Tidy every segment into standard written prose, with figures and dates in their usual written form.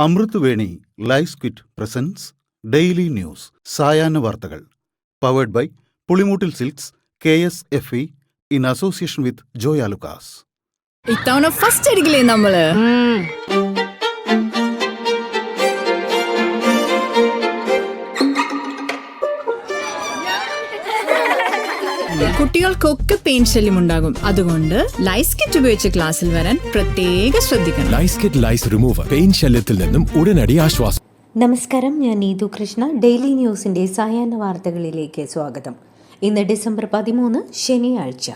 അമൃത് Veni life quit presence daily news സായാഹ്ന വാർത്തകൾ powered by Pulimoottil silks KSFE in association with Joyalukkas. ഇത്തവണ first അടിക്കില്ലേ നമ്മള്? കുട്ടികൾക്കൊക്കെ പെയിൻ ശല്യം ഉണ്ടാകും. അതുകൊണ്ട് ലൈസ് കിറ്റ് ഉപയോഗിച്ച് ക്ലാസ്സിൽ വരാൻ പ്രത്യേക ശ്രദ്ധിക്കണം. ലൈസ് കിറ്റ് ലൈസ് റിമൂവർ പെയിൻ ശല്യത്തിൽ നിന്നും ഉടനടി ആശ്വാസം. നമസ്കാരം, ഞാൻ നീതു കൃഷ്ണ. ഡെയിലി ന്യൂസിന്റെ സായാഹ്ന വാർത്തകളിലേക്ക് സ്വാഗതം. ഇന്ന് ഡിസംബർ 13 ശനിയാഴ്ച.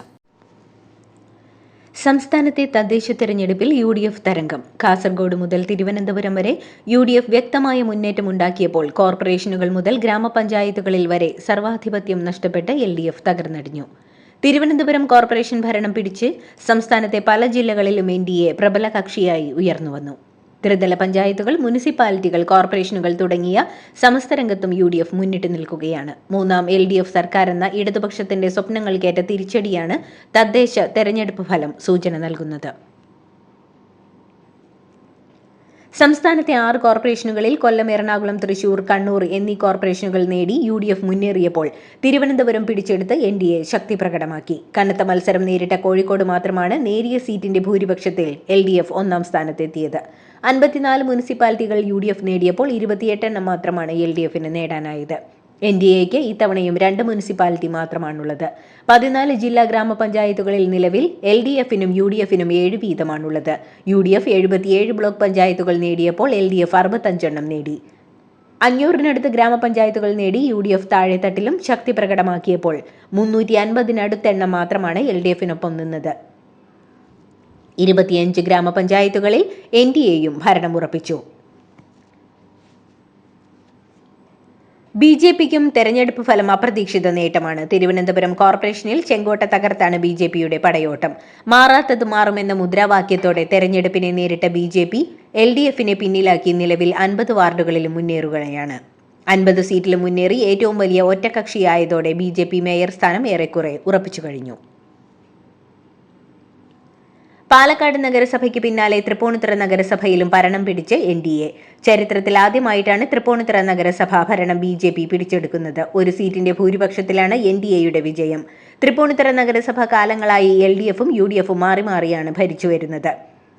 സംസ്ഥാനത്തെ തദ്ദേശ തെരഞ്ഞെടുപ്പിൽ UDF തരംഗം. കാസർഗോഡ് മുതൽ തിരുവനന്തപുരം വരെ UDF വ്യക്തമായ മുന്നേറ്റമുണ്ടാക്കിയപ്പോൾ കോർപ്പറേഷനുകൾ മുതൽ ഗ്രാമപഞ്ചായത്തുകളിൽ വരെ സർവാധിപത്യം നഷ്ടപ്പെട്ട് LDF തകർന്നടിഞ്ഞു. തിരുവനന്തപുരം കോർപ്പറേഷൻ ഭരണം പിടിച്ച് സംസ്ഥാനത്തെ പല ജില്ലകളിലും NDA പ്രബല കക്ഷിയായി ഉയർന്നുവന്നു. ത്രിതല പഞ്ചായത്തുകൾ, മുനിസിപ്പാലിറ്റികൾ, കോർപ്പറേഷനുകൾ തുടങ്ങിയ സമസ്ത രംഗത്തും UDF മുന്നിട്ട് നിൽക്കുകയാണ്. മൂന്നാം LDF സർക്കാരെന്ന ഇടതുപക്ഷത്തിന്റെ സ്വപ്നങ്ങൾക്കേറ്റ തിരിച്ചടിയാണ് തദ്ദേശ തെരഞ്ഞെടുപ്പ് ഫലം സൂചന നൽകുന്നത്. സംസ്ഥാനത്തെ 6 കോർപ്പറേഷനുകളിൽ കൊല്ലം, എറണാകുളം, തൃശൂർ, കണ്ണൂർ എന്നീ കോർപ്പറേഷനുകൾ നേടി UDF മുന്നേറിയപ്പോൾ തിരുവനന്തപുരം പിടിച്ചെടുത്ത് NDA ശക്തി പ്രകടമാക്കി. കനത്ത മത്സരം നേരിട്ട കോഴിക്കോട് മാത്രമാണ് നേരിയ സീറ്റിന്റെ ഭൂരിപക്ഷത്തിൽ LDF ഒന്നാം സ്ഥാനത്തെത്തിയത്. 54 മുനിസിപ്പാലിറ്റികൾ UDF നേടിയപ്പോൾ 28 എണ്ണം മാത്രമാണ് LDFന് നേടാനായത്. NDAയ്ക്ക് ഇത്തവണയും 2 മുനിസിപ്പാലിറ്റി മാത്രമാണുള്ളത്. 14 ജില്ലാ ഗ്രാമപഞ്ചായത്തുകളിൽ നിലവിൽ LDFനും UDFനും 7 വീതമാണുള്ളത്. UDF 77 ബ്ലോക്ക് പഞ്ചായത്തുകൾ നേടിയപ്പോൾ LDF 65 എണ്ണം നേടി. 500-നടുത്ത് ഗ്രാമപഞ്ചായത്തുകൾ നേടി UDF താഴെത്തട്ടിലും ശക്തി പ്രകടമാക്കിയപ്പോൾ 350-നടുത്തെണ്ണം മാത്രമാണ് LDFനൊപ്പം നിന്നത്. 25 ഗ്രാമപഞ്ചായത്തുകളിൽ NDAയും ഭരണം ഉറപ്പിച്ചു. BJPക്കും തെരഞ്ഞെടുപ്പ് ഫലം അപ്രതീക്ഷിത നേട്ടമാണ്. തിരുവനന്തപുരം കോർപ്പറേഷനിൽ ചെങ്കോട്ട തകർത്താണ് BJPയുടെ പടയോട്ടം. മാറാത്തത് മാറുമെന്ന മുദ്രാവാക്യത്തോടെ തെരഞ്ഞെടുപ്പിനെ നേരിട്ട BJP LDFനെ പിന്നിലാക്കി നിലവിൽ 50 വാർഡുകളിലും മുന്നേറുകയാണ്. 50 സീറ്റിലും മുന്നേറി ഏറ്റവും വലിയ ഒറ്റക്കക്ഷിയായതോടെ BJP മേയർ സ്ഥാനം ഏറെക്കുറെ ഉറപ്പിച്ചു കഴിഞ്ഞു. പാലക്കാട് നഗരസഭയ്ക്ക് പിന്നാലെ തൃപ്പൂണിത്തുറ നഗരസഭയിലും ഭരണം പിടിച്ച് NDA. ചരിത്രത്തിൽ ആദ്യമായിട്ടാണ് തൃപ്പൂണിത്തുറ നഗരസഭ ഭരണം BJP പിടിച്ചെടുക്കുന്നത്. 1 സീറ്റിന്റെ ഭൂരിപക്ഷത്തിലാണ് NDAയുടെ വിജയം. തൃപ്പൂണിത്തുറ നഗരസഭ കാലങ്ങളായി LDFും UDFും മാറി മാറിയാണ് ഭരിച്ചു വരുന്നത്.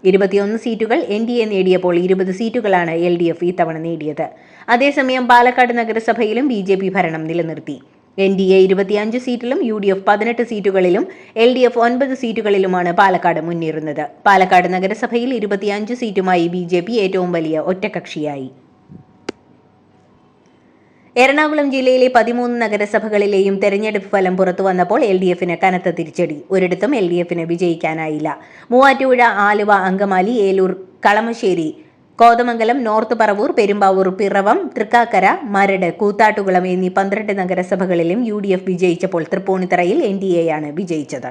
21 സീറ്റുകൾ NDA നേടിയപ്പോൾ 20 സീറ്റുകളാണ് LDF ഇത്തവണ നേടിയത്. അതേസമയം പാലക്കാട് നഗരസഭയിലും BJP ഭരണം നിലനിർത്തി. NDA 25 സീറ്റിലും UDF 18 സീറ്റുകളിലും LDF 9 സീറ്റുകളിലുമാണ് പാലക്കാട് മുന്നേറുന്നത്. പാലക്കാട് നഗരസഭയിൽ 25 സീറ്റുമായി BJP ഏറ്റവും വലിയ ഒറ്റക്കക്ഷിയായി. എറണാകുളം ജില്ലയിലെ 13 നഗരസഭകളിലെയും തെരഞ്ഞെടുപ്പ് ഫലം പുറത്തു വന്നപ്പോൾ LDFന് കനത്ത തിരിച്ചടി. ഒരിടത്തും LDFന് വിജയിക്കാനായില്ല. മൂവാറ്റുപുഴ, ആലുവ, അങ്കമാലി, ഏലൂർ, കളമശ്ശേരി, കോതമംഗലം, നോർത്ത് പറവൂർ, പെരുമ്പാവൂർ, പിറവം, തൃക്കാക്കര, മരട്, കൂത്താട്ടുകുളം എന്നീ 12 നഗരസഭകളിലും UDF വിജയിച്ചപ്പോൾ തൃപ്പൂണിത്തറയിൽ NDAയാണ് വിജയിച്ചത്.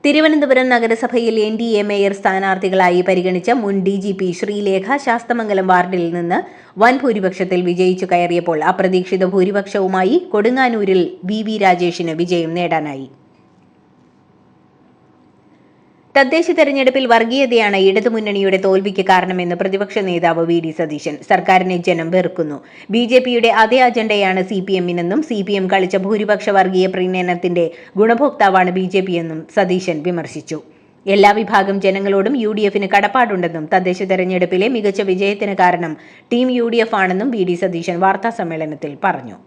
തിരുവനന്തപുരം നഗരസഭയിൽ NDA മേയർ സ്ഥാനാർത്ഥികളായി പരിഗണിച്ച മുൻ DGP ശ്രീലേഖ ശാസ്തമംഗലം വാർഡിൽ നിന്ന് വൻ ഭൂരിപക്ഷത്തിൽ വിജയിച്ചു കയറിയപ്പോൾ അപ്രതീക്ഷിത ഭൂരിപക്ഷവുമായി കൊടുങ്ങാനൂരിൽ VV രാജേഷിന് വിജയം നേടാനായി. തദ്ദേശ തെരഞ്ഞെടുപ്പിൽ വർഗീയതയാണ് ഇടതുമുന്നണിയുടെ തോൽവിക്ക് കാരണമെന്ന് പ്രതിപക്ഷ നേതാവ് VD സതീശൻ. സർക്കാരിനെ ജനം വെറുക്കുന്നു. BJPയുടെ അതേ അജണ്ടയാണ് CPMനെന്നും CPM കളിച്ച ഭൂരിപക്ഷ വർഗീയ പ്രീണനത്തിന്റെ ഗുണഭോക്താവാണ് BJP എന്നും സതീശൻ വിമർശിച്ചു. എല്ലാ വിഭാഗം ജനങ്ങളോടും UDFന് കടപ്പാടുണ്ടെന്നും തദ്ദേശ തെരഞ്ഞെടുപ്പിലെ മികച്ച വിജയത്തിന് കാരണം ടീം UDF ആണെന്നും VD സതീശൻ വാർത്താസമ്മേളനത്തിൽ പറഞ്ഞു.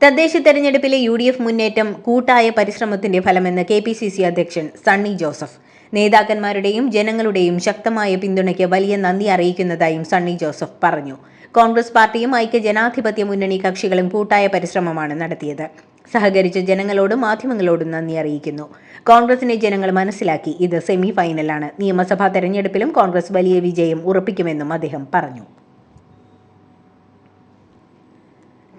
തദ്ദേശ തെരഞ്ഞെടുപ്പിലെ UDF മുന്നേറ്റം കൂട്ടായ പരിശ്രമത്തിന്റെ ഫലമെന്ന് KPCC അധ്യക്ഷൻ സണ്ണി ജോസഫ്. നേതാക്കന്മാരുടെയും ജനങ്ങളുടെയും ശക്തമായ പിന്തുണയ്ക്ക് വലിയ നന്ദി അറിയിക്കുന്നതായും സണ്ണി ജോസഫ് പറഞ്ഞു. കോൺഗ്രസ് പാർട്ടിയും ഐക്യജനാധിപത്യ മുന്നണി കക്ഷികളും കൂട്ടായ പരിശ്രമമാണ് നടത്തിയത്. സഹകരിച്ച ജനങ്ങളോടും മാധ്യമങ്ങളോടും നന്ദി അറിയിക്കുന്നു. കോൺഗ്രസിനെ ജനങ്ങൾ മനസ്സിലാക്കി. ഇത് സെമി ഫൈനലാണ്. നിയമസഭാ തെരഞ്ഞെടുപ്പിലും കോൺഗ്രസ് വലിയ വിജയം ഉറപ്പിക്കുമെന്നും അദ്ദേഹം പറഞ്ഞു.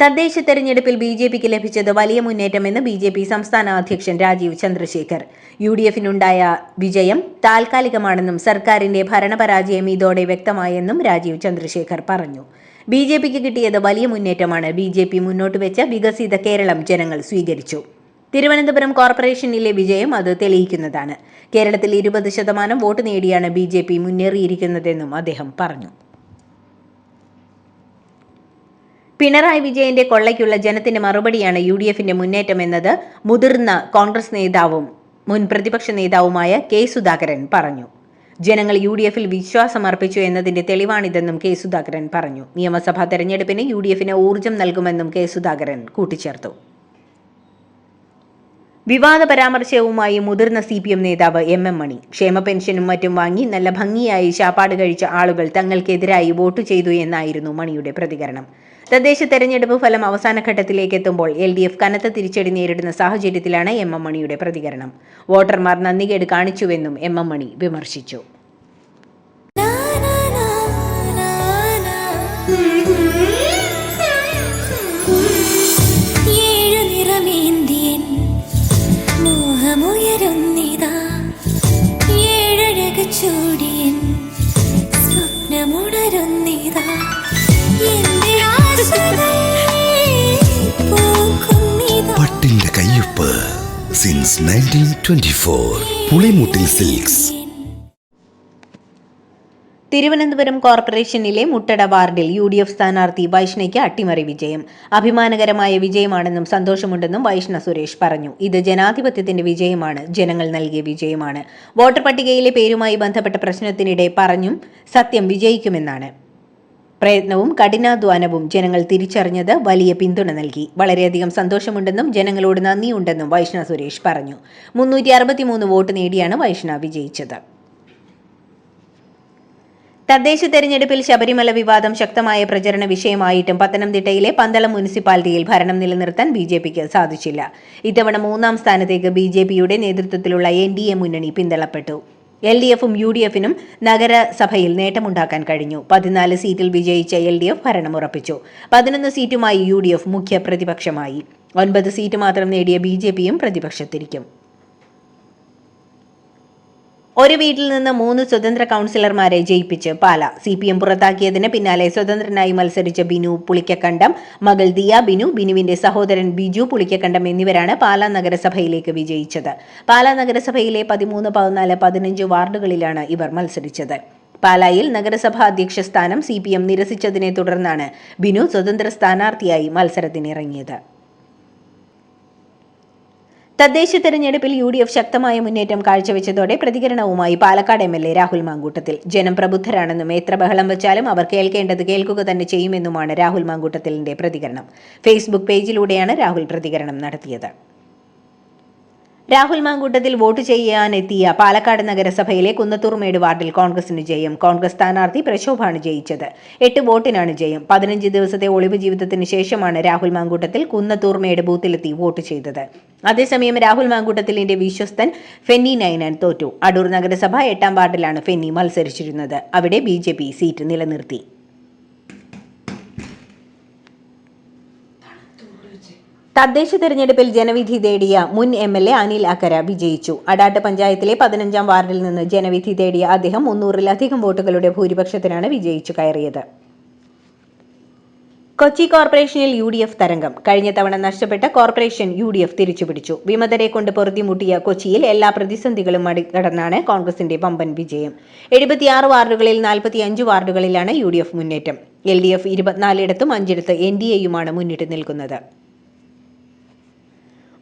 തദ്ദേശ തെരഞ്ഞെടുപ്പിൽ BJPക്ക് ലഭിച്ചത് വലിയ മുന്നേറ്റമെന്ന് BJP സംസ്ഥാന അധ്യക്ഷൻ രാജീവ് ചന്ദ്രശേഖർ. UDFനുണ്ടായ വിജയം താൽക്കാലികമാണെന്നും സർക്കാരിന്റെ ഭരണപരാജയം ഇതോടെ വ്യക്തമായെന്നും രാജീവ് ചന്ദ്രശേഖർ പറഞ്ഞു. BJPക്ക് കിട്ടിയത് വലിയ മുന്നേറ്റമാണ്. BJP മുന്നോട്ട് വെച്ച വികസിത കേരളം ജനങ്ങൾ സ്വീകരിച്ചു. തിരുവനന്തപുരം കോർപ്പറേഷനിലെ വിജയം അത് തെളിയിക്കുന്നതാണ്. കേരളത്തിൽ 20% വോട്ട് നേടിയാണ് BJP മുന്നേറിയിരിക്കുന്നതെന്നും അദ്ദേഹം പറഞ്ഞു. പിണറായി വിജയന്റെ കൊള്ളയ്ക്കുള്ള ജനത്തിന്റെ മറുപടിയാണ് UDFന്റെ മുന്നേറ്റം എന്നത് മുതിർന്ന കോൺഗ്രസ് നേതാവും മുൻ പ്രതിപക്ഷ നേതാവുമായ കെ സുധാകരൻ പറഞ്ഞു. ജനങ്ങൾ UDFൽ വിശ്വാസം അർപ്പിച്ചു എന്നതിന്റെ തെളിവാണിതെന്നും കെ സുധാകരൻ പറഞ്ഞു. നിയമസഭാ തെരഞ്ഞെടുപ്പിന് UDFന് ഊർജം നൽകുമെന്നും കെ സുധാകരൻ കൂട്ടിച്ചേർത്തു. വിവാദ പരാമർശവുമായി മുതിർന്ന CPM നേതാവ് MM മണി. ക്ഷേമ പെൻഷനും മറ്റും വാങ്ങി നല്ല ഭംഗിയായി ശാപ്പാട് കഴിച്ച ആളുകൾ തങ്ങൾക്കെതിരായി വോട്ട് ചെയ്തു എന്നായിരുന്നു മണിയുടെ പ്രതികരണം. തദ്ദേശ തെരഞ്ഞെടുപ്പ് ഫലം അവസാന ഘട്ടത്തിലേക്ക് എത്തുമ്പോൾ LDF കനത്ത തിരിച്ചടി നേരിടുന്ന സാഹചര്യത്തിലാണ് MM മണിയുടെ പ്രതികരണം. വോട്ടർമാർ നന്ദികേട് കാണിച്ചുവെന്നും MM മണി വിമർശിച്ചു. പട്ടിന്റെ കയ്യൊപ്പ് സിൻസ് 1924 പുളിമൂട്ടിൽ സിൽക്സ്. തിരുവനന്തപുരം കോർപ്പറേഷനിലെ മുട്ടട വാർഡിൽ UDF സ്ഥാനാർത്ഥി വൈഷ്ണയ്ക്ക് അട്ടിമറി വിജയം. അഭിമാനകരമായ വിജയമാണെന്നും സന്തോഷമുണ്ടെന്നും വൈഷ്ണ സുരേഷ് പറഞ്ഞു. ഇത് ജനാധിപത്യത്തിന്റെ വിജയമാണ്, ജനങ്ങൾ നൽകിയ വിജയമാണ്. വോട്ടർ പട്ടികയിലെ പേരുമായി ബന്ധപ്പെട്ട പ്രശ്നത്തിനിടെ പറഞ്ഞും സത്യം വിജയിക്കുമെന്നാണ്. പ്രയത്നവും കഠിനാധ്വാനവും ജനങ്ങൾ തിരിച്ചറിഞ്ഞത് വലിയ പിന്തുണ നൽകി. വളരെയധികം സന്തോഷമുണ്ടെന്നും ജനങ്ങളോട് നന്ദിയുണ്ടെന്നും വൈഷ്ണ സുരേഷ് പറഞ്ഞു. 363 വോട്ട് നേടിയാണ് വൈഷ്ണ വിജയിച്ചത്. തദ്ദേശ തെരഞ്ഞെടുപ്പിൽ ശബരിമല വിവാദം ശക്തമായ പ്രചരണ വിഷയമായിട്ടും പത്തനംതിട്ടയിലെ പന്തളം മുനിസിപ്പാലിറ്റിയിൽ ഭരണം നിലനിർത്താൻ BJPക്ക് സാധിച്ചില്ല. ഇത്തവണ 3ാം സ്ഥാനത്തേക്ക് BJPയുടെ നേതൃത്വത്തിലുള്ള NDA മുന്നണി പിന്തള്ളപ്പെട്ടു. LDFും UDFനും നഗരസഭയിൽ നേട്ടമുണ്ടാക്കാൻ കഴിഞ്ഞു. 14 സീറ്റിൽ വിജയിച്ച LDF ഭരണം ഉറപ്പിച്ചു. 11 സീറ്റുമായി UDF മുഖ്യ പ്രതിപക്ഷമായി. 9 സീറ്റ് മാത്രം നേടിയ BJPയും പ്രതിപക്ഷത്തിരിക്കും. ഒരു വീട്ടിൽ നിന്ന് 3 സ്വതന്ത്ര കൗൺസിലർമാരെ ജയിപ്പിച്ച് പാല. CPM പുറത്താക്കിയതിന് പിന്നാലെ സ്വതന്ത്രനായി മത്സരിച്ച ബിനു പുളിക്കക്കണ്ടം, മകൾ ദിയ ബിനു, ബിനുവിന്റെ സഹോദരൻ ബിജു പുളിക്കക്കണ്ടം എന്നിവരാണ് പാലാ നഗരസഭയിലേക്ക് വിജയിച്ചത്. പാലാ നഗരസഭയിലെ 13, 14, 15 വാർഡുകളിലാണ് ഇവർ മത്സരിച്ചത്. പാലായിൽ നഗരസഭാ അധ്യക്ഷ സ്ഥാനം CPM നിരസിച്ചതിനെ തുടർന്നാണ് ബിനു സ്വതന്ത്ര സ്ഥാനാർത്ഥിയായി മത്സരത്തിനിറങ്ങിയത്. തദ്ദേശ തെരഞ്ഞെടുപ്പിൽ UDF ശക്തമായ മുന്നേറ്റം കാഴ്ചവെച്ചതോടെ പ്രതികരണവുമായി പാലക്കാട് MLA രാഹുൽ മാങ്കൂട്ടത്തിൽ. ജനം പ്രബുദ്ധരാണെന്നും എത്ര ബഹളം വെച്ചാലും അവർ കേൾക്കേണ്ടത് കേൾക്കുക തന്നെ ചെയ്യുമെന്നുമാണ് രാഹുൽ മാങ്കൂട്ടത്തിലിന്റെ പ്രതികരണം. ഫേസ്ബുക്ക് പേജിലൂടെയാണ് രാഹുൽ പ്രതികരണം നടത്തിയത്. രാഹുൽ മാങ്കൂട്ടത്തിൽ വോട്ട് ചെയ്യാനെത്തിയ പാലക്കാട് നഗരസഭയിലെ കുന്നത്തൂർമേട് വാർഡിൽ കോൺഗ്രസിന് ജയം. കോൺഗ്രസ് സ്ഥാനാർത്ഥി പ്രശോഭാണ് ജയിച്ചത്. 8 വോട്ടിനാണ് ജയം. 15 ദിവസത്തെ ഒളിവ് ജീവിതത്തിന് ശേഷമാണ് രാഹുൽ മാങ്കൂട്ടത്തിൽ കുന്നത്തൂർമേട് ബൂത്തിലെത്തി വോട്ട് ചെയ്തത്. അതേസമയം രാഹുൽ മാങ്കൂട്ടത്തിലിന്റെ വിശ്വസ്തൻ ഫെന്നി നൈനാൻ തോറ്റു. അടൂർ നഗരസഭ 8ാം വാർഡിലാണ് ഫെന്നി മത്സരിച്ചിരുന്നത്. അവിടെ BJP സീറ്റ് നിലനിർത്തി. തദ്ദേശ തെരഞ്ഞെടുപ്പിൽ ജനവിധി തേടിയ മുൻ MLA അനിൽ അക്കര വിജയിച്ചു. അടാട്ട് പഞ്ചായത്തിലെ 15ാം വാർഡിൽ നിന്ന് ജനവിധി തേടിയ അദ്ദേഹം 300-ലധികം വോട്ടുകളുടെ ഭൂരിപക്ഷത്തിനാണ് വിജയിച്ചു കയറിയത്. കൊച്ചി കോർപ്പറേഷനിൽ UDF തരംഗം. കഴിഞ്ഞ തവണ നഷ്ടപ്പെട്ട കോർപ്പറേഷൻ UDF തിരിച്ചുപിടിച്ചു. വിമതരെ കൊണ്ട് പൊറുതിമുട്ടിയ കൊച്ചിയിൽ എല്ലാ പ്രതിസന്ധികളും മറികടന്നാണ് കോൺഗ്രസിന്റെ വമ്പൻ വിജയം. 76 വാർഡുകളിൽ 45 വാർഡുകളിലാണ് UDF മുന്നേറ്റം. LDF 24ഇടത്തും 5ഇടത്ത് NDAയുമാണ് മുന്നിട്ട് നിൽക്കുന്നത്.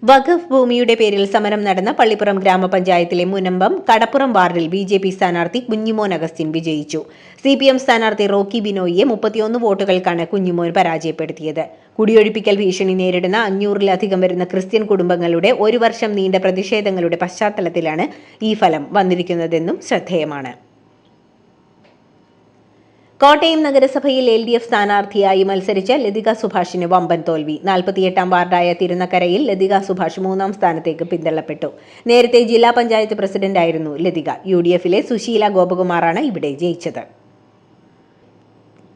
വഖഫ് ഭൂമിയുടെ പേരിൽ സമരം നടന്ന പള്ളിപ്പുറം ഗ്രാമപഞ്ചായത്തിലെ മുനമ്പം കടപ്പുറം വാർഡിൽ BJP സ്ഥാനാർത്ഥി കുഞ്ഞിമോൻ അഗസ്റ്റിൻ വിജയിച്ചു. CPM സ്ഥാനാർത്ഥി റോക്കി ബിനോയിയെ 31 വോട്ടുകൾക്കാണ് കുഞ്ഞിമോൻ പരാജയപ്പെടുത്തിയത്. കുടിയൊഴിപ്പിക്കൽ ഭീഷണി നേരിടുന്ന 500-ലധികം വരുന്ന ക്രിസ്ത്യൻ കുടുംബങ്ങളുടെ 1 വർഷം നീണ്ട പ്രതിഷേധങ്ങളുടെ പശ്ചാത്തലത്തിലാണ് ഈ ഫലം വന്നിരിക്കുന്നതെന്നും ശ്രദ്ധേയമാണ്. കോട്ടയം നഗരസഭയിൽ LDF സ്ഥാനാർത്ഥിയായി മത്സരിച്ച ലതിക സുഭാഷിന് വമ്പൻ തോൽവി. 48ാം വാർഡായ തിരുനക്കരയിൽ ലതിക സുഭാഷ് 3ാം സ്ഥാനത്തേക്ക് പിന്തള്ളപ്പെട്ടു. നേരത്തെ ജില്ലാ പഞ്ചായത്ത് പ്രസിഡന്റായിരുന്നു ലതിക. UDFലെ സുശീല ഗോപകുമാറാണ് ഇവിടെ ജയിച്ചത്.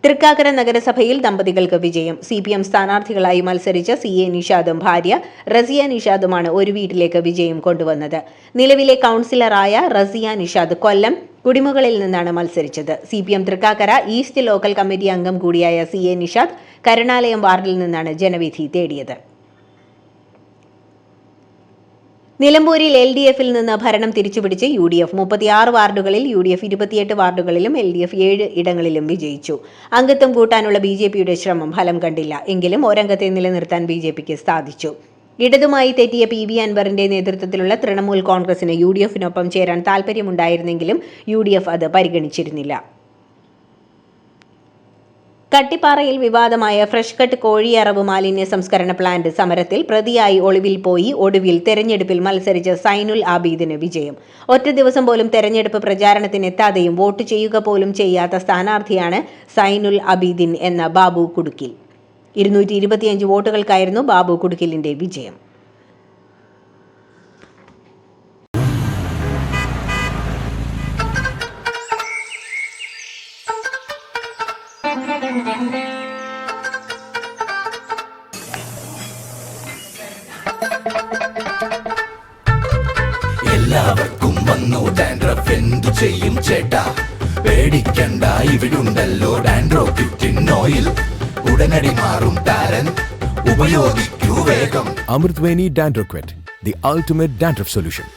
തൃക്കാക്കര നഗരസഭയിൽ ദമ്പതികൾക്ക് വിജയം. CPM സ്ഥാനാർത്ഥികളായി മത്സരിച്ച CA നിഷാദും ഭാര്യ റസിയ നിഷാദുമാണ് ഒരു വീട്ടിലേക്ക് വിജയം കൊണ്ടുവന്നത്. നിലവിലെ കൗൺസിലറായ റസിയ നിഷാദ് കൊല്ലം കുടിമുകളിൽ നിന്നാണ് മത്സരിച്ചത്. CPM Thrikkakara east local committee അംഗം കൂടിയായ CA നിഷാദ് കരുണാലയം വാർഡിൽ നിന്നാണ് ജനവിധി തേടിയത്. നിലമ്പൂരിൽ LDF-ൽ നിന്ന് ഭരണം തിരിച്ചുപിടിച്ച് UDF 36 വാർഡുകളിൽ, UDF 28 വാർഡുകളിലും LDF 7 ഇടങ്ങളിലും വിജയിച്ചു. അംഗത്വം കൂട്ടാനുള്ള BJPയുടെ ശ്രമം ഫലം കണ്ടില്ല. എങ്കിലും ഒരംഗത്തെ നിലനിർത്താൻ BJPക്ക് സാധിച്ചു. ഇടതുമായി തെറ്റിയ PV അൻവറിന്റെ നേതൃത്വത്തിലുള്ള തൃണമൂൽ കോൺഗ്രസിന് UDF-നൊപ്പം ചേരാൻ താൽപ്പര്യമുണ്ടായിരുന്നെങ്കിലും UDF അത് പരിഗണിച്ചിരുന്നില്ല. കട്ടിപ്പാറയിൽ വിവാദമായ ഫ്രഷ് കട്ട് കോഴിയറവ് മാലിന്യ സംസ്കരണ പ്ലാന്റ് സമരത്തിൽ പ്രതിയായി ഒളിവിൽ പോയി ഒടുവിൽ തെരഞ്ഞെടുപ്പിൽ മത്സരിച്ച സൈനുൽ ആബീദിന് വിജയം. ഒറ്റ ദിവസം പോലും തെരഞ്ഞെടുപ്പ് പ്രചാരണത്തിനെത്താതെയും വോട്ട് ചെയ്യുക പോലും ചെയ്യാത്ത സ്ഥാനാർത്ഥിയാണ് സൈനുൽ ആബീദിൻ എന്ന ബാബു കുടുക്കിൽ. 225 വോട്ടുകൾക്കായിരുന്നു ബാബു കുടുക്കിലിന്റെ വിജയം. എല്ലാവർക്കും വന്നു ഡാൻഡ്രഫ്, എന്തു ചെയ്യും ചേട്ടാ? പേടിക്കണ്ട, ഇവിടുണ്ടല്ലോ ഡാൻഡ്രോക്വിറ്റിൻ ഓയിൽ. ഉടനടി മാറും താരൻ, ഉപയോഗിക്കൂ വേഗം. Amrutweni Dandruff Quit, the ultimate dandruff solution.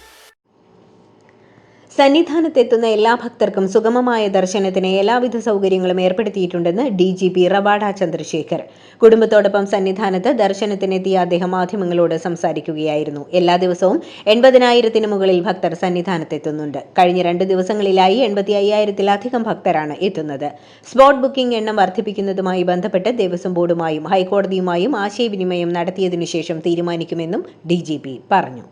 സന്നിധാനത്തെത്തുന്ന എല്ലാ ഭക്തർക്കും സുഗമമായ ദർശനത്തിന് എല്ലാവിധ സൗകര്യങ്ങളും ഏർപ്പെടുത്തിയിട്ടുണ്ടെന്ന് DGP റവാഡ ചന്ദ്രശേഖർ. കുടുംബത്തോടൊപ്പം സന്നിധാനത്ത് ദർശനത്തിനെത്തിയ അദ്ദേഹം മാധ്യമങ്ങളോട് സംസാരിക്കുകയായിരുന്നു. എല്ലാ ദിവസവും 80,000-ന് മുകളിൽ ഭക്തർ സന്നിധാനത്തെത്തുന്നുണ്ട്. കഴിഞ്ഞ 2 ദിവസങ്ങളിലായി 85,000-ത്തിലധികം ഭക്തരാണ് എത്തുന്നത്. സ്പോട്ട് ബുക്കിംഗ് എണ്ണം വർദ്ധിപ്പിക്കുന്നതുമായി ബന്ധപ്പെട്ട് ദേവസ്വം ബോർഡുമായും ഹൈക്കോടതിയുമായും ആശയവിനിമയം നടത്തിയതിനു ശേഷം തീരുമാനിക്കുമെന്നും DGP പറഞ്ഞു.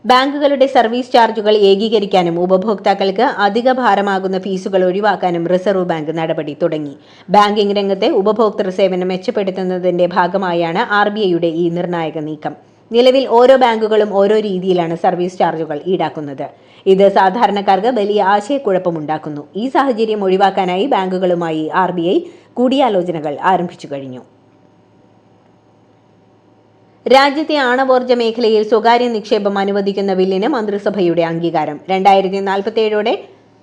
ബാങ്കുകളുടെ സർവീസ് ചാർജുകൾ ഏകീകരിക്കാനും ഉപഭോക്താക്കൾക്ക് അധിക ഭാരമാകുന്ന ഫീസുകൾ ഒഴിവാക്കാനും റിസർവ് ബാങ്ക് നടപടി തുടങ്ങി. ബാങ്കിംഗ് രംഗത്തെ ഉപഭോക്തൃ സേവനം മെച്ചപ്പെടുത്തുന്നതിന്റെ ഭാഗമായാണ് RBIയുടെ ഈ നിർണായക നീക്കം. നിലവിൽ ഓരോ ബാങ്കുകളും ഓരോ രീതിയിലാണ് സർവീസ് ചാർജുകൾ ഈടാക്കുന്നത്. ഇത് സാധാരണക്കാർക്ക് വലിയ ആശയക്കുഴപ്പമുണ്ടാക്കുന്നു. ഈ സാഹചര്യം ഒഴിവാക്കാനായി ബാങ്കുകളുമായി RBI കൂടിയാലോചനകൾ ആരംഭിച്ചു കഴിഞ്ഞു. രാജ്യത്തെ ആണവോർജ്ജ മേഖലയിൽ സ്വകാര്യ നിക്ഷേപം അനുവദിക്കുന്ന ബില്ലിന് മന്ത്രിസഭയുടെ അംഗീകാരം. 2047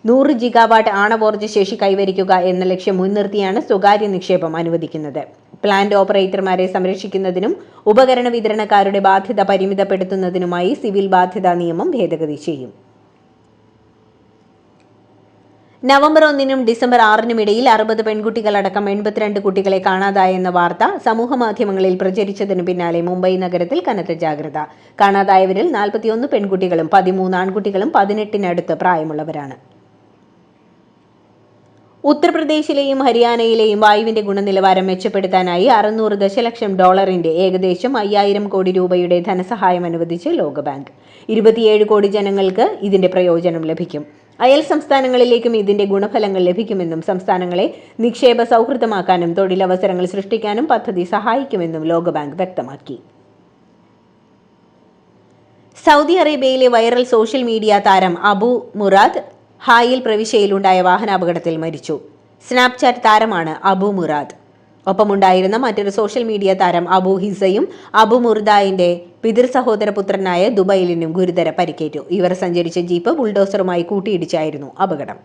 100 ജിഗാവാട്ട് ആണവോർജ്ജ ശേഷി കൈവരിക്കുക എന്ന ലക്ഷ്യം മുൻനിർത്തിയാണ് സ്വകാര്യ നിക്ഷേപം അനുവദിക്കുന്നത്. പ്ലാന്റ് ഓപ്പറേറ്റർമാരെ സംരക്ഷിക്കുന്നതിനും ഉപകരണ വിതരണക്കാരുടെ ബാധ്യത പരിമിതപ്പെടുത്തുന്നതിനുമായി സിവിൽ ബാധ്യതാ നിയമം ഭേദഗതി ചെയ്യും. നവംബർ 1-നും ഡിസംബർ 6-നും ഇടയിൽ 60 പെൺകുട്ടികളടക്കം 82 കുട്ടികളെ കാണാതായെന്ന വാർത്ത സമൂഹമാധ്യമങ്ങളിൽ പ്രചരിച്ചതിനു പിന്നാലെ മുംബൈ നഗരത്തിൽ കനത്ത ജാഗ്രത. കാണാതായവരിൽ 41 പെൺകുട്ടികളും 13 ആൺകുട്ടികളും 18-നടുത്ത് പ്രായമുള്ളവരാണ്. ഉത്തർപ്രദേശിലെയും ഹരിയാനയിലെയും വായുവിന്റെ ഗുണനിലവാരം മെച്ചപ്പെടുത്താനായി $600 ദശലക്ഷം ഏകദേശം 5000 കോടി രൂപയുടെ ധനസഹായം അനുവദിച്ച് ലോകബാങ്ക്. 27 കോടി ജനങ്ങൾക്ക് ഇതിന്റെ പ്രയോജനം ലഭിക്കും. അയൽ സംസ്ഥാനങ്ങളിലേക്കും ഇതിന്റെ ഗുണഫലങ്ങൾ ലഭിക്കുമെന്നും സംസ്ഥാനങ്ങളെ നിക്ഷേപ സൗഹൃദമാക്കാനും തൊഴിലവസരങ്ങൾ സൃഷ്ടിക്കാനും പദ്ധതി സഹായിക്കുമെന്നും ലോകബാങ്ക് വ്യക്തമാക്കി. സൗദി അറേബ്യയിലെ വൈറൽ സോഷ്യൽ മീഡിയ താരം അബു മുറാദ് ഹായിൽ പ്രവിശ്യയിലുണ്ടായ വാഹനാപകടത്തിൽ മരിച്ചു. സ്നാപ്ചാറ്റ് താരമാണ് അബു മുറാദ്. ഒപ്പമുണ്ടായിരുന്ന മറ്റൊരു സോഷ്യൽ മീഡിയ താരം അബു ഹിസയും അബു മുർദായിന്റെ പിതൃ സഹോദര പുത്രനായ ദുബൈലിനും ഗുരുതര പരിക്കേറ്റു. ഇവർ സഞ്ചരിച്ച ജീപ്പ് ബുൾഡോസറുമായി കൂട്ടിയിടിച്ചായിരുന്നു അപകടം.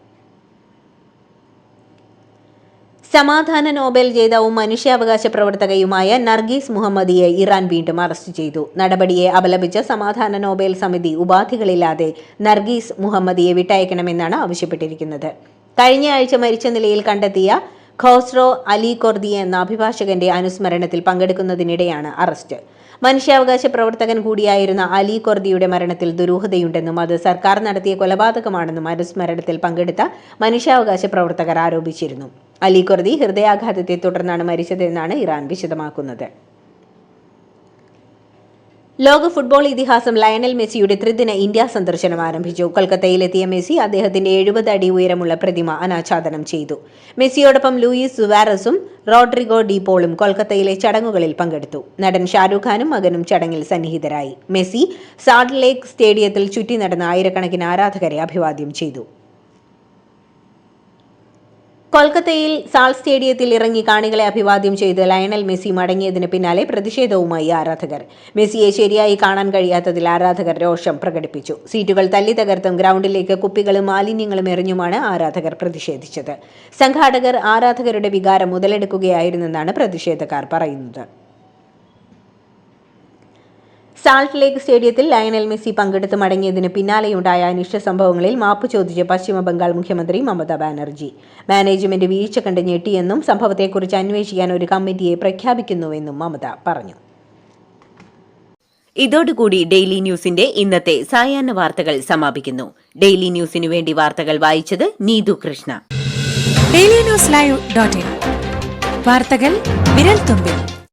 സമാധാന നോബൽ ജേതാവും മനുഷ്യാവകാശ പ്രവർത്തകയുമായ നർഗീസ് മുഹമ്മദിയെ ഇറാൻ വീണ്ടും അറസ്റ്റ് ചെയ്തു. നടപടിയെ അപലപിച്ച സമാധാന നോബൽ സമിതി ഉപാധികളില്ലാതെ നർഗീസ് മുഹമ്മദിയെ വിട്ടയക്കണമെന്നാണ് ആവശ്യപ്പെട്ടിരിക്കുന്നത്. കഴിഞ്ഞ ആഴ്ച മരിച്ച നിലയിൽ കണ്ടെത്തിയ ഖോസ്രോ അലി കൊർദി എന്ന അഭിഭാഷകന്റെ അനുസ്മരണത്തിൽ പങ്കെടുക്കുന്നതിനിടെയാണ് അറസ്റ്റ്. മനുഷ്യാവകാശ പ്രവർത്തകൻ കൂടിയായിരുന്ന അലി കൊർദിയുടെ മരണത്തിൽ ദുരൂഹതയുണ്ടെന്നും അത് സർക്കാർ നടത്തിയ കൊലപാതകമാണെന്നും അനുസ്മരണത്തിൽ പങ്കെടുത്ത മനുഷ്യാവകാശ പ്രവർത്തകർ ആരോപിച്ചിരുന്നു. അലി കൊർദി ഹൃദയാഘാതത്തെ തുടർന്നാണ് മരിച്ചതെന്നാണ് ഇറാൻ വിശദമാക്കുന്നത്. ലോക ഫുട്ബോൾ ഇതിഹാസം ലയണൽ മെസ്സിയുടെ ത്രിദിന ഇന്ത്യ സന്ദർശനം ആരംഭിച്ചു. കൊൽക്കത്തയിലെത്തിയ മെസ്സി അദ്ദേഹത്തിന്റെ 70 അടി ഉയരമുള്ള പ്രതിമ അനാച്ഛാദനം ചെയ്തു. മെസ്സിയോടൊപ്പം ലൂയിസ് സുവാരസും റോഡ്രിഗോ ഡി പോളും കൊൽക്കത്തയിലെ ചടങ്ങുകളിൽ പങ്കെടുത്തു. നടൻ ഷാരൂഖ് ഖാനും മകനും ചടങ്ങിൽ സന്നിഹിതരായി. മെസ്സി സാൾട്ട് ലേക്ക് സ്റ്റേഡിയത്തിൽ ചുറ്റി നടന്ന ആയിരക്കണക്കിന് ആരാധകരെ അഭിവാദ്യം ചെയ്തു. കൊൽക്കത്തയിൽ സാൾ സ്റ്റേഡിയത്തിൽ ഇറങ്ങി കാണികളെ അഭിവാദ്യം ചെയ്ത് ലയണൽ മെസ്സി മടങ്ങിയതിന് പിന്നാലെ പ്രതിഷേധവുമായി ആരാധകർ. മെസ്സിയെ ശരിയായി കാണാൻ കഴിയാത്തതിൽ ആരാധകർ രോഷം പ്രകടിപ്പിച്ചു. സീറ്റുകൾ തല്ലി തകർത്തും ഗ്രൗണ്ടിലേക്ക് കുപ്പികളും മാലിന്യങ്ങളും എറിഞ്ഞുമാണ് ആരാധകർ പ്രതിഷേധിച്ചത്. സംഘാടകർ ആരാധകരുടെ വികാരം മുതലെടുക്കുകയായിരുന്നെന്നാണ് പ്രതിഷേധക്കാർ പറയുന്നത്. സാൾട്ട് ലേക്ക് സ്റ്റേഡിയത്തിൽ ലയണൽ മെസ്സി പങ്കെടുത്ത് മടങ്ങിയതിന് പിന്നാലെയുണ്ടായ അനിഷ്ട സംഭവങ്ങളിൽ മാപ്പ് ചോദിച്ച പശ്ചിമ ബംഗാൾ മുഖ്യമന്ത്രി മമതാ ബാനർജി. മാനേജ്മെന്റ് വീഴ്ച കണ്ട് ഞെട്ടിയെന്നും സംഭവത്തെക്കുറിച്ച് അന്വേഷിക്കാൻ ഒരു കമ്മിറ്റിയെ പ്രഖ്യാപിക്കുന്നുവെന്നും മമത പറഞ്ഞു. ഇതോടുകൂടി ഡെയിലി ന്യൂസിന്റെ ഇന്നത്തെ സായാഹ്ന വാർത്തകൾ സമാപിക്കുന്നു. ഡെയിലി ന്യൂസിനു വേണ്ടി വാർത്തകൾ വായിച്ചത് നീതു കൃഷ്ണ. DailyNewsLive.in വാർത്തകൾ വിരൽ തുമ്പിൽ.